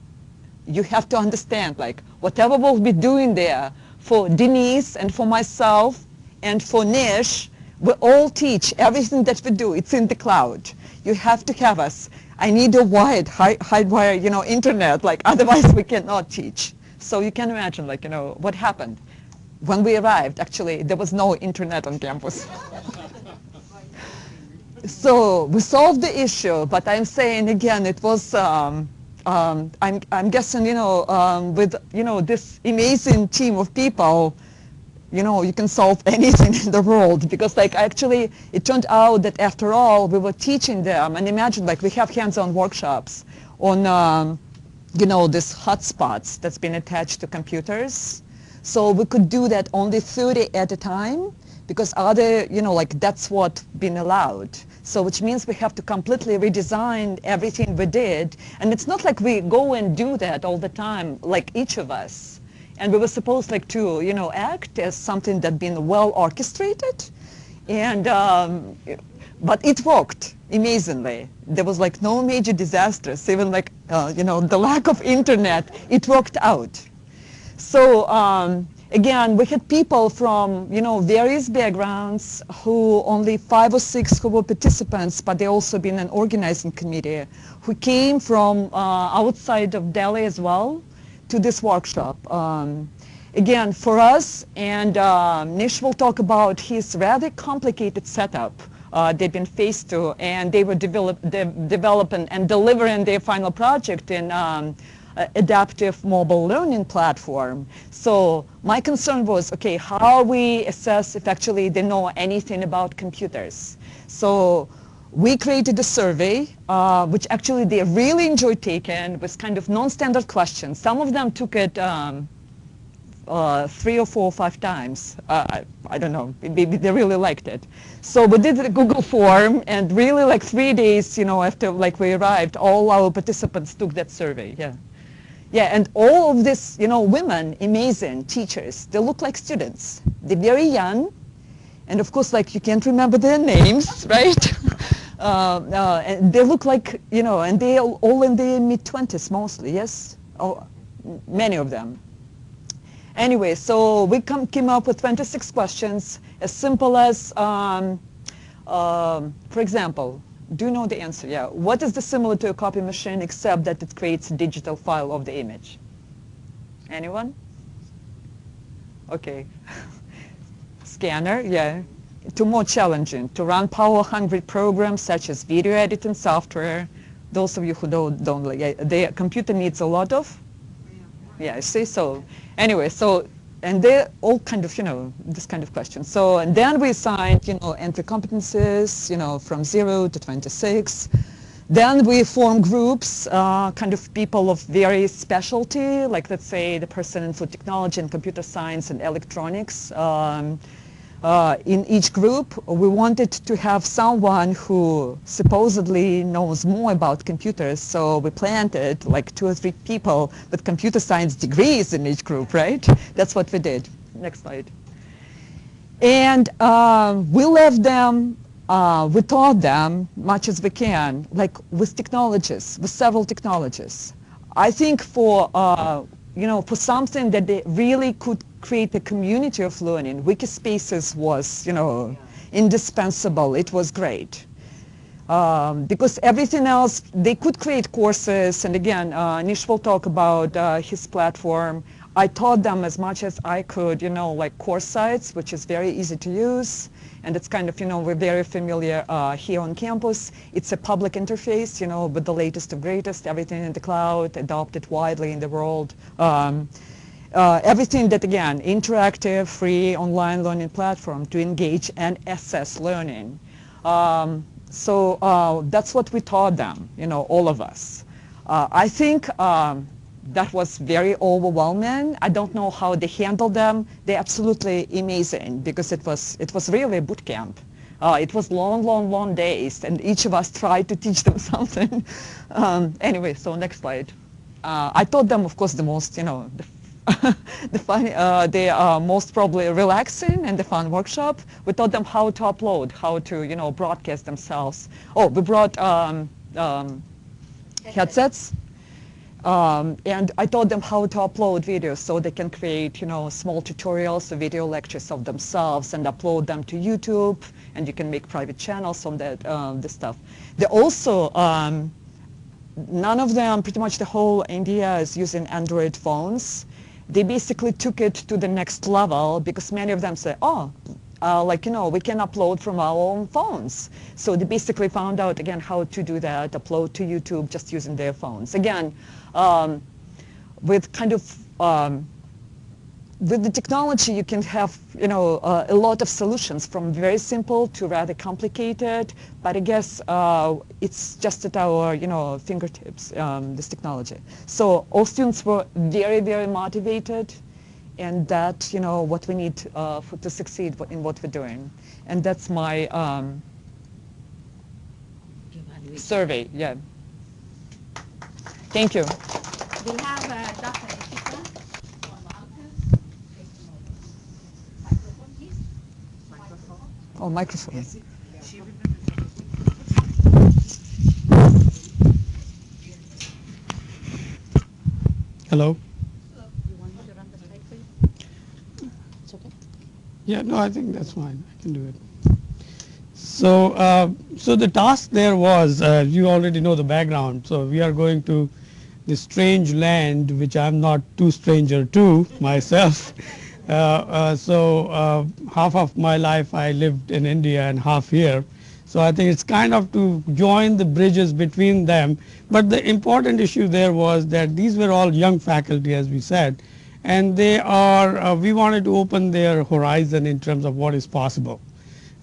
you have to understand, like, whatever we'll be doing there, for Denise and for myself and for Nish, we all teach everything that we do. It's in the cloud. You have to have us. I need a high wire, internet, like otherwise we cannot teach. So you can imagine, like, what happened. When we arrived, actually, there was no internet on campus. So we solved the issue, but I'm saying again, it was, I'm guessing, with, this amazing team of people, you can solve anything in the world, because like actually it turned out that after all we were teaching them, and imagine like we have hands-on workshops on this hotspots that's been attached to computers. So we could do that only 30 at a time, because other, like that's what been allowed. So which means we have to completely redesign everything we did. And it's not like we go and do that all the time, like each of us. And we were supposed like to, act as something that been well orchestrated. And, but it worked amazingly. There was like no major disasters, even like, the lack of internet, it worked out. So again, we had people from, various backgrounds who only 5 or 6 who were participants, but they also been an organizing committee who came from outside of Delhi as well to this workshop. Again, for us, and Nish will talk about his rather complicated setup they've been faced to, and they were developing and delivering their final project in adaptive mobile learning platform. So my concern was, okay, how we assess if actually they know anything about computers. So we created a survey, which actually they really enjoyed taking, with kind of non-standard questions. Some of them took it 3 or 4 or 5 times. I don't know, maybe they really liked it. So we did the Google form, and really like 3 days, after like we arrived, all our participants took that survey, yeah. Yeah, and all of these, women, amazing teachers, they look like students. They're very young, and of course, like you can't remember their names, right? And they look like, and they are all in their mid-20s mostly, yes? Oh, many of them. Anyway, so we came up with 26 questions, as simple as, for example, do you know the answer? Yeah. What is the similar to a copy machine except that it creates a digital file of the image? Anyone? Okay. Scanner, yeah. 2 more challenging. To run power-hungry programs such as video editing software. Those of you who don't like, the computer needs a lot of? Yeah, I see. So anyway, so, and they're all kind of, this kind of questions. So, and then we assigned, entry competencies, from 0 to 26. Then we form groups, kind of people of various specialty, like let's say the person in food technology and computer science and electronics. In each group, we wanted to have someone who supposedly knows more about computers, so we planted like 2 or 3 people with computer science degrees in each group, right? That's what we did. Next slide. And we left them, we taught them much as we can, like with technologies, with several technologies. I think for for something that they really could create a community of learning, Wikispaces was, indispensable. It was great. Because everything else, they could create courses, and again, Nish will talk about his platform. I taught them as much as I could, like course sites, which is very easy to use, and it's kind of, we're very familiar here on campus. It's a public interface, with the latest and greatest, everything in the cloud, adopted widely in the world. Everything that, again, interactive, free, online learning platform to engage and assess learning. So that's what we taught them, all of us. I think that was very overwhelming. I don't know how they handled them. They're absolutely amazing because it was really a boot camp. It was long days, and each of us tried to teach them something. Anyway, so next slide. I taught them, of course, the most, the fun, the most probably relaxing and the fun workshop. We taught them how to upload, how to, broadcast themselves. Oh, we brought headsets. And I taught them how to upload videos so they can create, small tutorials or video lectures of themselves and upload them to YouTube, and you can make private channels on that, this stuff. They also, none of them, pretty much the whole India is using Android phones. They basically took it to the next level because many of them say, oh, we can upload from our own phones. So they basically found out, again, how to do that, upload to YouTube just using their phones. Again, with kind of, with the technology, you can have, a lot of solutions from very simple to rather complicated, but I guess it's just at our, fingertips, this technology. So all students were very motivated, and that, what we need to succeed in what we're doing. And that's my survey, yeah. Thank you.
We have Dr. Nishikant from Microphone, please. Microphone.
Oh, microphone.
Hello.
You want me to run the slide for you? It's okay.
Yeah, no, I think that's fine. I can do it. So, so the task there was, you already know the background. So we are going to the strange land, which I'm not too stranger to myself. So half of my life I lived in India and half here. So I think it's kind of to join the bridges between them. But the important issue there was that these were all young faculty, as we said, and they are, we wanted to open their horizon in terms of what is possible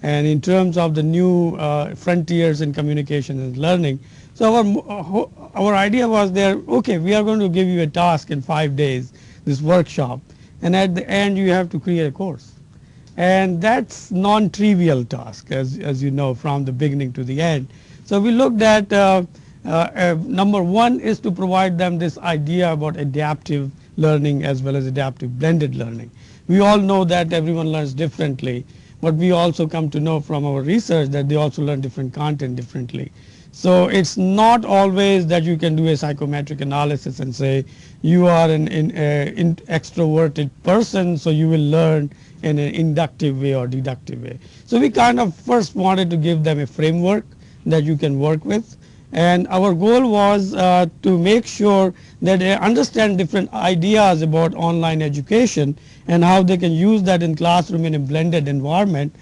and in terms of the new frontiers in communication and learning. So our idea was there, okay, we are going to give you a task in 5 days, this workshop, and at the end you have to create a course. And that's non-trivial task, as you know, from the beginning to the end. So we looked at, number one is to provide them this idea about adaptive learning as well as adaptive blended learning. We all know that everyone learns differently, but we also come to know from our research that they also learn different content differently. So it's not always that you can do a psychometric analysis and say you are an extroverted person, so you will learn in an inductive way or deductive way. So we kind of first wanted to give them a framework that you can work with, and our goal was to make sure that they understand different ideas about online education and how they can use that in classroom in a blended environment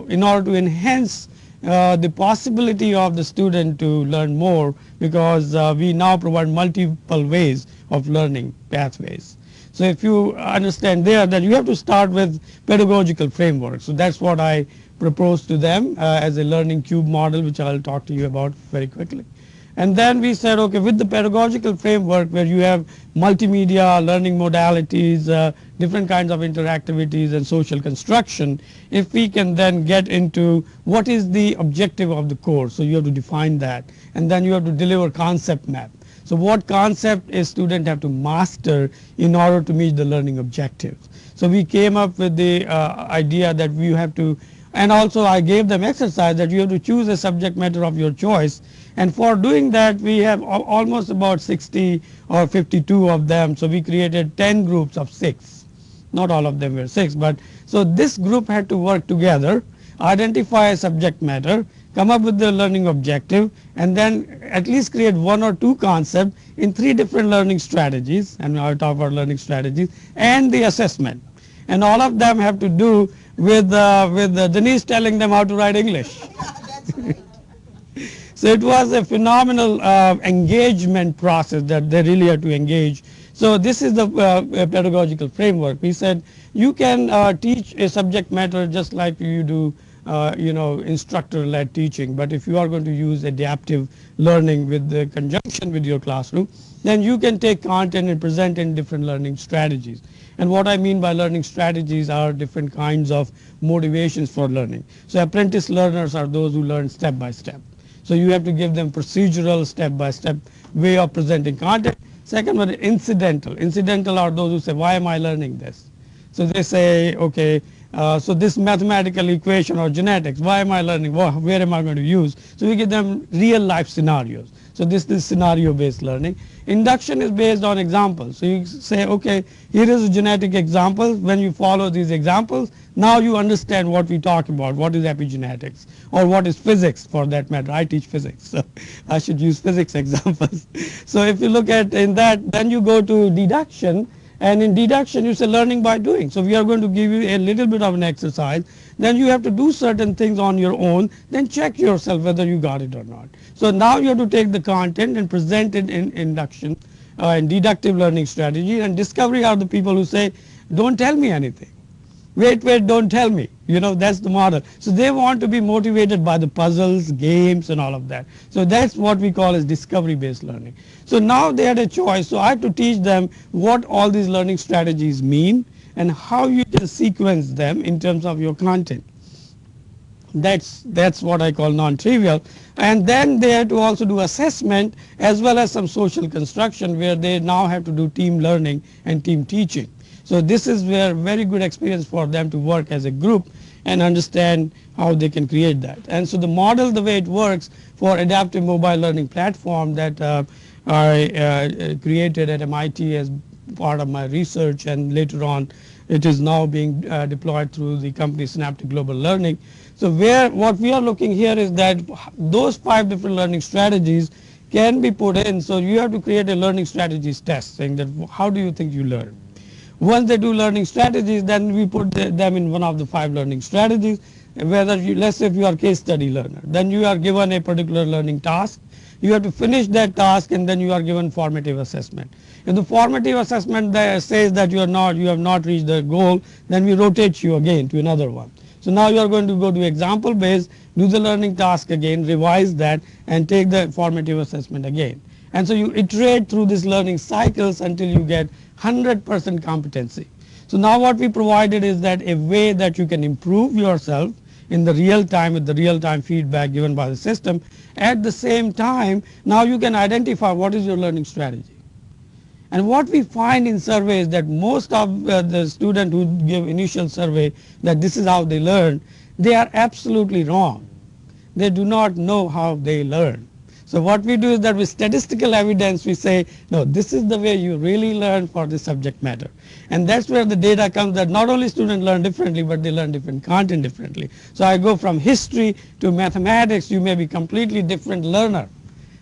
in order to enhance the possibility of the student to learn more, because we now provide multiple ways of learning pathways. So if you understand there that you have to start with pedagogical framework. So that's what I proposed to them as a learning cube model, which I'll talk to you about very quickly. And then we said, okay, with the pedagogical framework where you have multimedia, learning modalities, different kinds of interactivities and social construction, if we can then get into what is the objective of the course. So you have to define that, and then you have to deliver concept map. So what concept a student have to master in order to meet the learning objectives. So we came up with the idea that we have to, and also I gave them exercise that you have to choose a subject matter of your choice. And for doing that, we have almost about 60 or 52 of them. So we created 10 groups of 6. Not all of them were 6, but so this group had to work together, identify a subject matter, come up with the learning objective, and then at least create one or two concepts in 3 different learning strategies, and I'll talk about learning strategies, and the assessment. And all of them have to do with Denise telling them how to write English. So it was a phenomenal engagement process that they really had to engage. So this is the pedagogical framework. We said you can teach a subject matter just like you do instructor-led teaching. But if you are going to use adaptive learning with the conjunction with your classroom, then you can take content and present in different learning strategies. And what I mean by learning strategies are different kinds of motivations for learning. So apprentice learners are those who learn step by step. So you have to give them procedural step-by-step way of presenting content. Second one, incidental. Incidental are those who say, why am I learning this? So they say, okay, so this mathematical equation or genetics, why am I learning? Where am I going to use? So we give them real life scenarios. So this is scenario-based learning. Induction is based on examples. So you say, okay, here is a genetic example. When you follow these examples, now you understand what we talk about, what is epigenetics, or what is physics for that matter. I teach physics, so I should use physics examples. So if you look at in that, then you go to deduction. And in deduction, you say learning by doing. So we are going to give you a little bit of an exercise. Then you have to do certain things on your own. Then check yourself whether you got it or not. So now you have to take the content and present it in induction and deductive learning strategy. And discovery are the people who say, don't tell me anything. Wait, don't tell me. That's the model. So they want to be motivated by the puzzles, games, and all of that. So that's what we call as discovery-based learning. So now they had a choice. So I have to teach them what all these learning strategies mean and how you can sequence them in terms of your content. That's what I call non-trivial. And then they have to also do assessment as well as some social construction where they now have to do team learning and team teaching. So this is where very good experience for them to work as a group and understand how they can create that. And so the model, the way it works for adaptive mobile learning platform that I created at MIT as part of my research, and later on it is now being deployed through the company Synaptic Global Learning. So what we are looking here is that those 5 different learning strategies can be put in. So you have to create a learning strategies test saying that how do you think you learn? Once they do learning strategies, then we put them in one of the 5 learning strategies. Whether let's say if you are a case study learner, then you are given a particular learning task. You have to finish that task, and then you are given formative assessment. If the formative assessment says that you have not reached the goal, then we rotate you again to another one. So now you are going to go to example based, do the learning task again, revise that, and take the formative assessment again. And so you iterate through these learning cycles until you get 100% competency. So now what we provided is that a way that you can improve yourself in the real time with the real time feedback given by the system. At the same time, now you can identify what is your learning strategy. And what we find in surveys that most of the students who give initial survey that this is how they learn, they are absolutely wrong. They do not know how they learn. So what we do is that with statistical evidence we say, no, this is the way you really learn for the subject matter. And that's where the data comes that not only students learn differently, but they learn different content differently. So I go from history to mathematics, you may be completely different learner.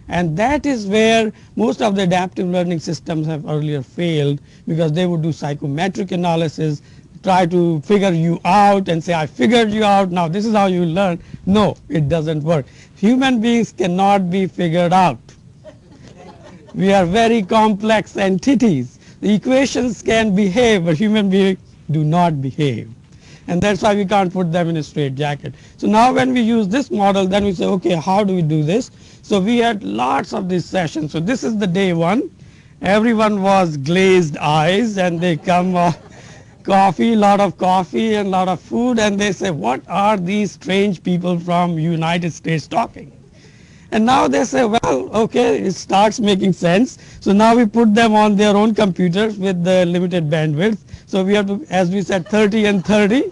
And that is where most of the adaptive learning systems have earlier failed, because they would do psychometric analysis, try to figure you out and say, I figured you out, now this is how you learn. No, it doesn't work. Human beings cannot be figured out. We are very complex entities. The equations can behave, but human beings do not behave. And that's why we can't put them in a straitjacket. So now when we use this model, then we say, okay, how do we do this? So we had lots of these sessions. So this is the day 1. Everyone was glazed eyes, and they come coffee, lot of coffee and lot of food, and they say, what are these strange people from United States talking? And now they say, well, okay, it starts making sense. So now we put them on their own computers with the limited bandwidth. So we have to, as we said, 30 and 30.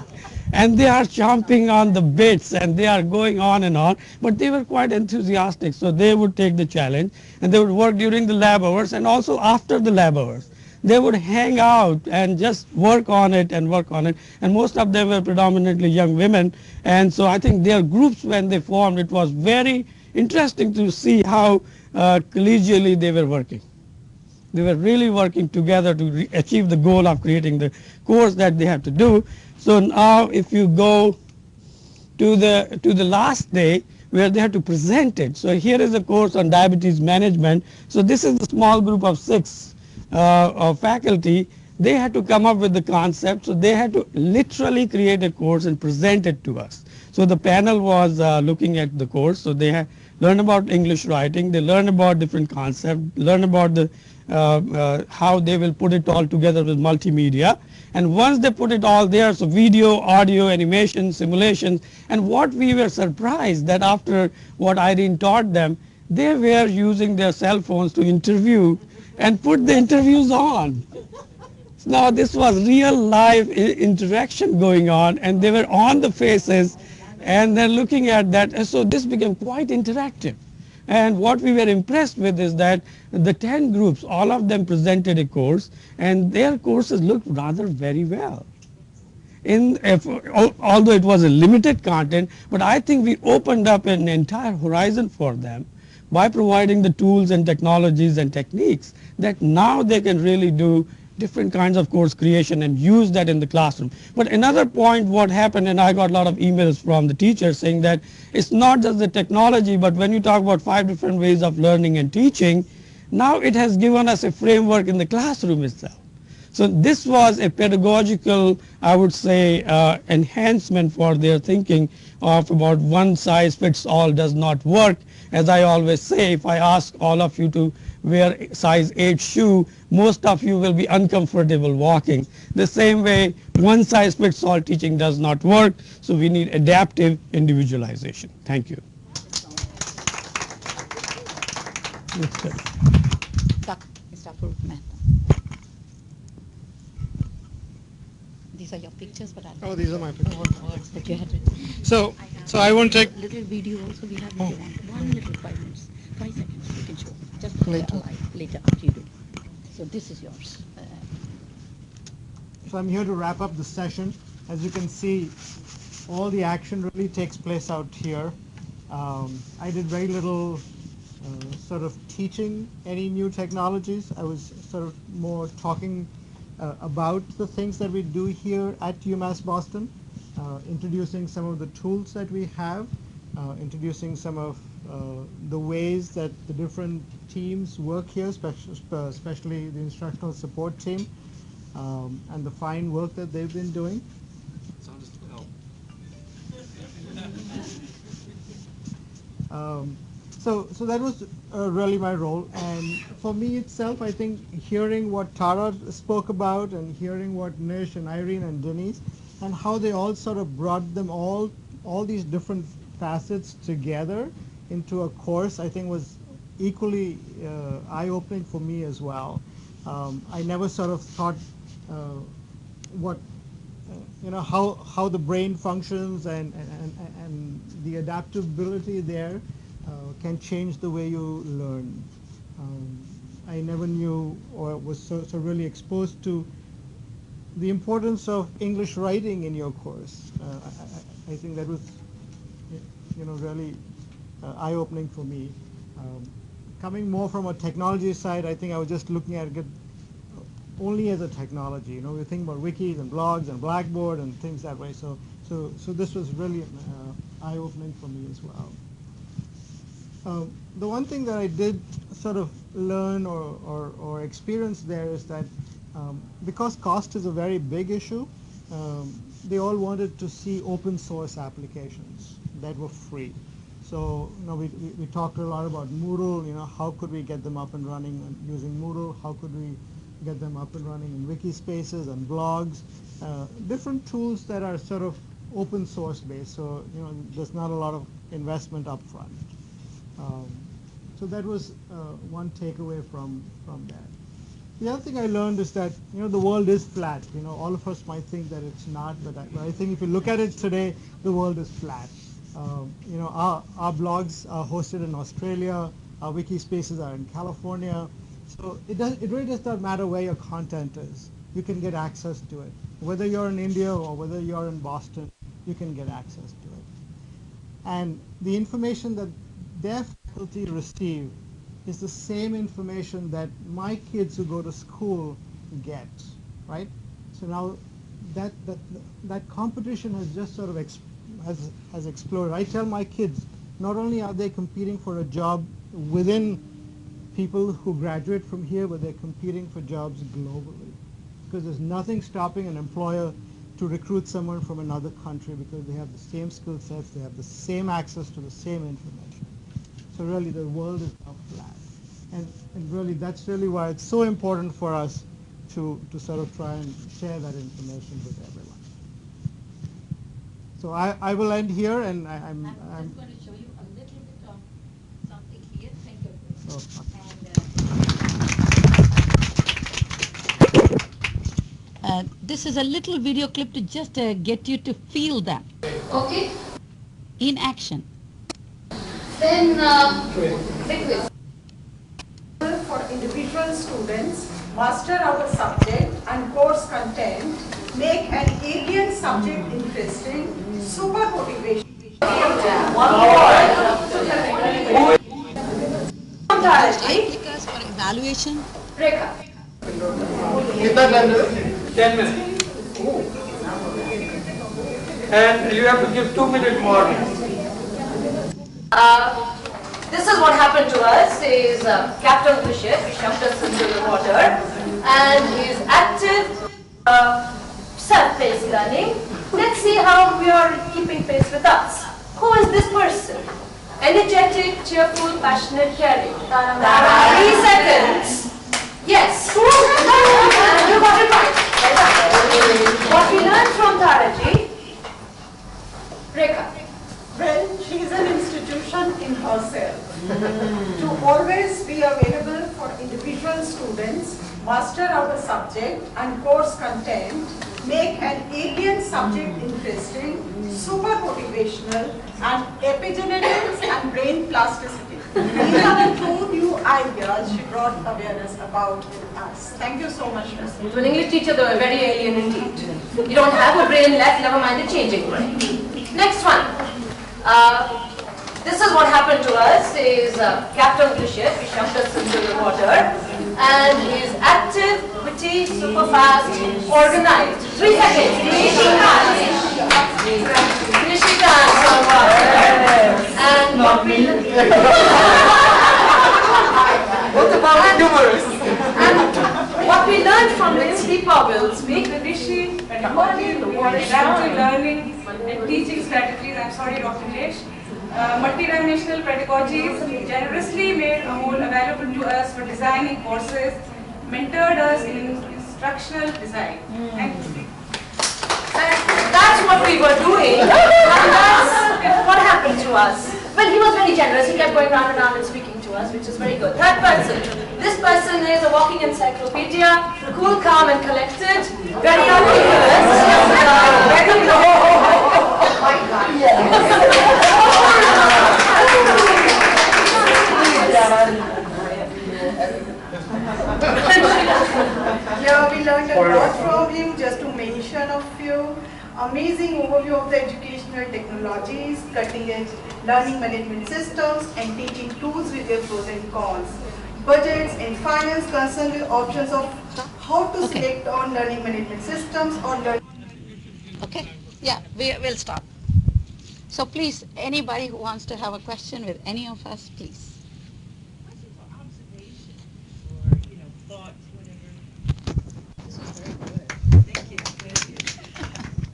And they are chomping on the bits, and they are going on and on. But they were quite enthusiastic. So they would take the challenge, and they would work during the lab hours and also after the lab hours. they would hang out and just work on it and work on it. And most of them were predominantly young women. And so I think their groups, when they formed, it was very interesting to see how collegially they were working. They were really working together to achieve the goal of creating the course that they have to do. So now if you go to the last day where they have to present it. So here is a course on diabetes management. So this is a small group of 6 of faculty. They had to come up with the concept. So they had to literally create a course and present it to us. So the panel was looking at the course. So they had learned about English writing. They learned about different concepts, learn about the how they will put it all together with multimedia. And once they put it all there, so video, audio, animation, simulations, and what we were surprised that after what Irene taught them, they were using their cell phones to interview and put the interviews on. Now this was real live interaction going on, and they were on the faces and they're looking at that, and so this became quite interactive. And what we were impressed with is that the 10 groups, all of them presented a course, and their courses looked rather very well. Although it was a limited content, but I think we opened up an entire horizon for them by providing the tools and technologies and techniques that now they can really do different kinds of course creation and use that in the classroom. But another point what happened, and I got a lot of emails from the teachers saying that it's not just the technology, but when you talk about 5 different ways of learning and teaching, now it has given us a framework in the classroom itself. So this was a pedagogical, I would say, enhancement for their thinking of about one size fits all does not work. As I always say, if I ask all of you to wear size 8 shoe, most of you will be uncomfortable walking. The same way, one size fits all teaching does not work, so we need adaptive individualization. Thank you.
Mr. Apurva, Mehta. These are your pictures, but
Oh, these are my pictures.
words that you had written.
So I won't take.
Little video also we have if you want. 1 little 5 minutes, 5 seconds you can show. Just later after you do. So this is yours.
So I'm here to wrap up the session. As you can see, all the action really takes place out here. I did very little sort of teaching any new technologies. I was sort of more talking about the things that we do here at UMass Boston, introducing some of the tools that we have, introducing some of the ways that the different teams work here, especially the instructional support team, and the fine work that they've been doing. So that was really my role, and for me itself, I think hearing what Tara spoke about and hearing what Nish and Irene and Denise and how they all sort of brought them all these different facets together into a course, I think was equally eye-opening for me as well. I never sort of thought what how the brain functions and the adaptability there can change the way you learn. I never knew or was so really exposed to the importance of English writing in your course. I think that was really eye-opening for me. Coming more from a technology side, I think I was just looking at it only as a technology. We think about wikis and blogs and Blackboard and things that way. So this was really eye-opening for me as well. The one thing that I did sort of learn or experience there is that because cost is a very big issue, they all wanted to see open source applications that were free. So we talked a lot about Moodle. How could we get them up and running using Moodle? How could we get them up and running in wiki spaces and blogs? Different tools that are sort of open source based. So there's not a lot of investment up front. So that was one takeaway from that. The other thing I learned is that the world is flat. All of us might think that it's not, but I think if you look at it today, the world is flat. Our blogs are hosted in Australia. Our wiki spaces are in California. So it really does not matter where your content is. You can get access to it. Whether you're in India or whether you're in Boston, you can get access to it. And the information that their faculty receive is the same information that my kids who go to school get, right? So now that competition has just sort of has exploded. I tell my kids, not only are they competing for a job within people who graduate from here, but they're competing for jobs globally. Because there's nothing stopping an employer to recruit someone from another country because they have the same skill sets, they have the same access to the same information. So really the world is now flat. And really that's really why it's so important for us to sort of try and share that information with everyone. So I will end here, and I'm
just going to show you a little bit of something here. Thank you. This is a little video clip to just get you to feel them.
Okay.
In action.
Then liquid.
For individual students, master our subject and course content, make an alien subject interesting, super motivation. One more.
Because for evaluation.
Rekha.
10 minutes. And you have to give 2 minutes warning.
This is what happened to us. He is captain of the ship. He shoved us into the water, and he is active self-paced learning. Let's see how we are keeping pace with us. Who is this person? Energetic, cheerful, passionate, caring. 3 seconds. Yes. And you got it right. What we learned from Taraji. Rekha.
Well, she is an institution in herself. To always be available for individual students, master our subject and course content, make an alien subject interesting, super motivational, and epigenetics and brain plasticity. These are the 2 new ideas she brought awareness about in us. Thank you so much, Miss.
To an English teacher, they were very alien indeed. You don't have a brain left, never mind the changing brain. Next one. This is what happened to us. He is captain of the ship. He shoved us into the water, and he is active, witty, super fast, organized. 3 seconds. Nishikant, Sonwalkar. And what we and what we learned from this, Deepa will speak.
The Rishi pedagogy, adaptive learning and teaching strategies. I'm sorry, Dr. Jesh. Multidimensional pedagogies generously made AMOL available to us for designing courses, mentored us in instructional design. Thank you.
That's what we were doing, and that's what happened to us. Well, he was very generous. He kept going round and round and speaking to us, which is very good. Third person. This person is a walking encyclopedia, cool, calm, and collected, very articulate, very oh my God.
Yeah, we learned a lot from him, just to mention a few. Amazing overview of the educational technologies, cutting edge learning management systems, and teaching tools with their pros and cons. Budgets and finance concerned with options of how to select on learning management systems or learning.
Okay, yeah, we'll stop. So please, anybody who wants to have a question with any of us, please.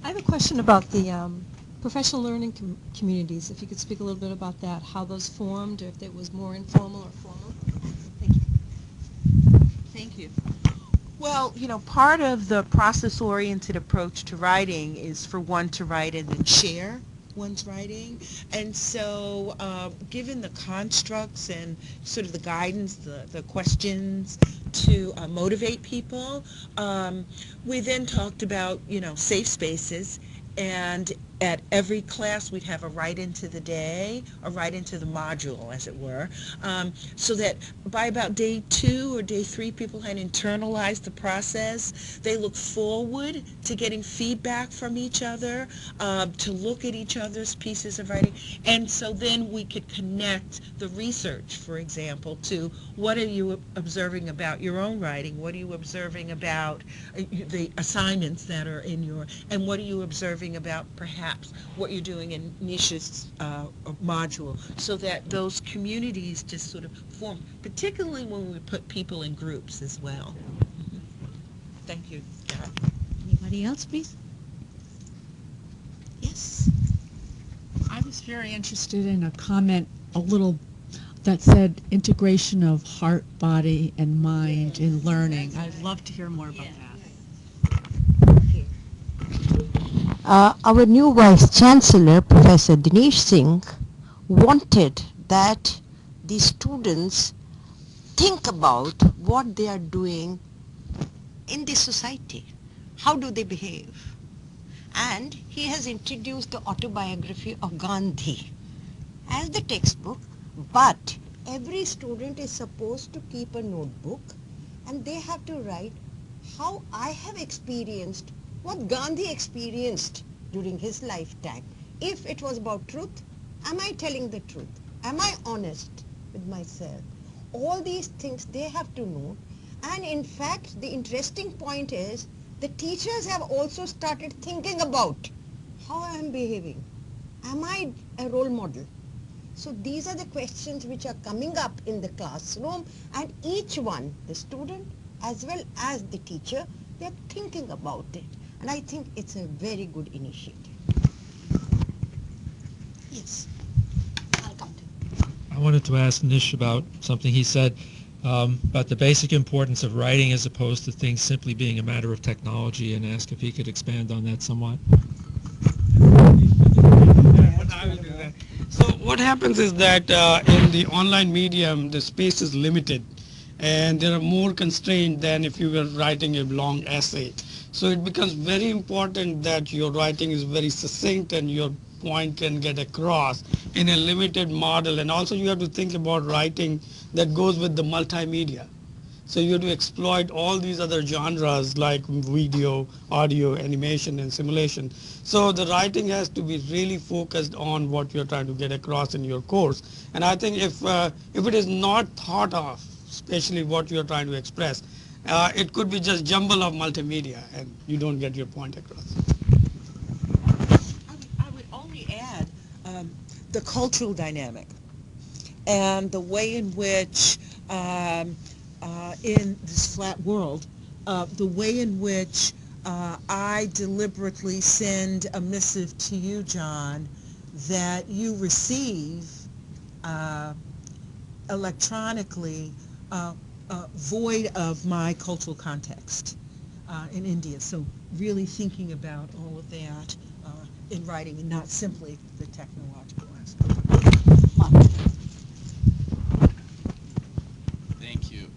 I have a question about the professional learning communities. If you could speak a little bit about that, how those formed, or if it was more informal or formal. Thank you.
Thank you. Well, part of the process-oriented approach to writing is for one to write and then share one's writing. And so given the constructs and sort of the guidance, the questions to motivate people, we then talked about, safe spaces and at every class we'd have a write into the day, a write into the module, as it were, so that by about day 2 or day 3, people had internalized the process. They look forward to getting feedback from each other, to look at each other's pieces of writing, and so then we could connect the research, for example, to what are you observing about your own writing, what are you observing about the assignments that are in your, and what are you observing about perhaps what you're doing in Nisha's module, so that those communities just sort of form, particularly when we put people in groups as well. Thank you, Garrett.
Anybody else, please?
Yes.
I was very interested in a comment a little that said integration of heart, body, and mind in learning. I'd love to hear more about that.
Our new Vice Chancellor, Professor Dinesh Singh, wanted that the students think about what they are doing in the society. How do they behave? And he has introduced the autobiography of Gandhi as the textbook, but every student is supposed to keep a notebook and they have to write how I have experienced what Gandhi experienced during his lifetime. If it was about truth, am I telling the truth? Am I honest with myself? All these things they have to know. And in fact, the interesting point is the teachers have also started thinking about how I am behaving. Am I a role model? So these are the questions which are coming up in the classroom, and each one, the student as well as the teacher, they are thinking about it. And I think it's a very good initiative. Yes, I'll come to you.
I wanted to ask Nish about something he said about the basic importance of writing as opposed to things simply being a matter of technology, and ask if he could expand on that somewhat.
So what happens is that in the online medium, the space is limited, and there are more constraints than if you were writing a long essay. So it becomes very important that your writing is very succinct and your point can get across in a limited model. And also you have to think about writing that goes with the multimedia. So you have to exploit all these other genres like video, audio, animation, and simulation. So the writing has to be really focused on what you're trying to get across in your course. And I think if it is not thought of, especially what you're trying to express, it could be just jumble of multimedia and you don't get your point across.
I would only add the cultural dynamic and the way in which in this flat world, the way in which I deliberately send a missive to you, John, that you receive electronically, void of my cultural context in India. So really thinking about all of that in writing and not simply the technological aspect.
Thank you.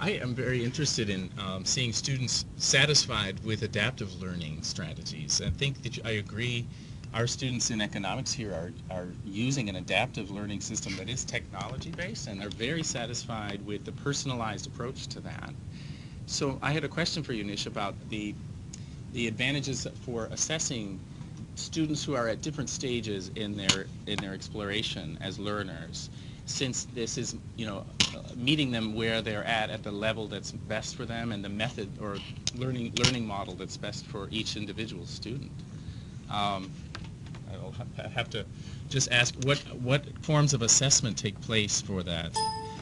I am very interested in seeing students satisfied with adaptive learning strategies. I think that I agree our students in economics here are using an adaptive learning system that is technology-based and are very satisfied with the personalized approach to that. So I had a question for you, Nish, about the advantages for assessing students who are at different stages in their exploration as learners, since this is, meeting them where they're at the level that's best for them and the method or learning model that's best for each individual student. I'll have to just ask what forms of assessment take place for that,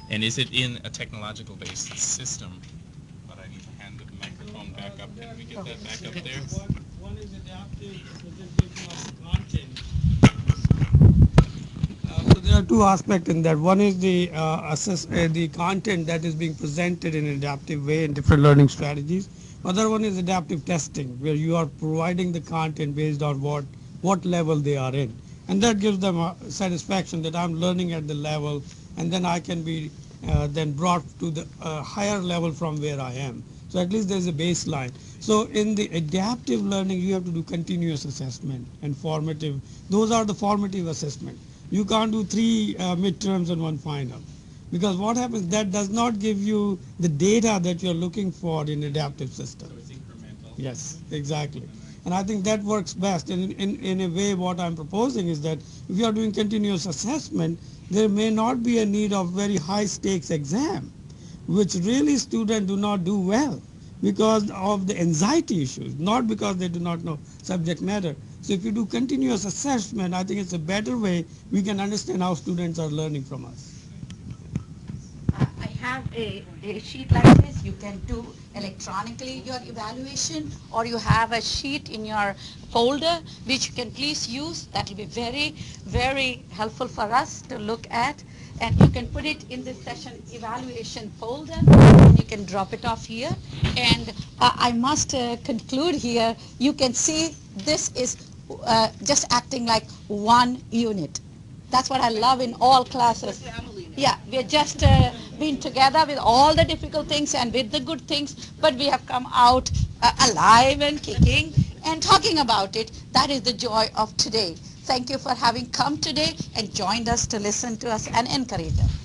and is it in a technological based system? But I need to hand the microphone back up. Can we get that back up there?
One is adaptive presentation of content. So there are two aspects in that. One is the the content that is being presented in an adaptive way in different learning strategies. Other one is adaptive testing, where you are providing the content based on what level they are in. And that gives them a satisfaction that I'm learning at the level, and then I can be then brought to the higher level from where I am. So at least there's a baseline. So in the adaptive learning, you have to do continuous assessment and formative. Those are the formative assessment. You can't do 3 midterms and 1 final. Because what happens, that does not give you the data that you're looking for in adaptive system.
So it's incremental.
Yes, exactly. And I think that works best. And in a way, what I'm proposing is that if you are doing continuous assessment, there may not be a need of very high stakes exam, which really students do not do well because of the anxiety issues, not because they do not know subject matter. So if you do continuous assessment, I think it's a better way we can understand how students are learning from us.
I have a sheet like this. You can do electronically your evaluation, or you have a sheet in your folder which you can please use. That will be very, very helpful for us to look at. And you can put it in the session evaluation folder, and you can drop it off here. And I must conclude here. You can see this is just acting like one unit. That's what I love in all classes. Yeah, we're just been together with all the difficult things and with the good things, but we have come out alive and kicking and talking about it. That is the joy of today. Thank you for having come today and joined us to listen to us and encourage us.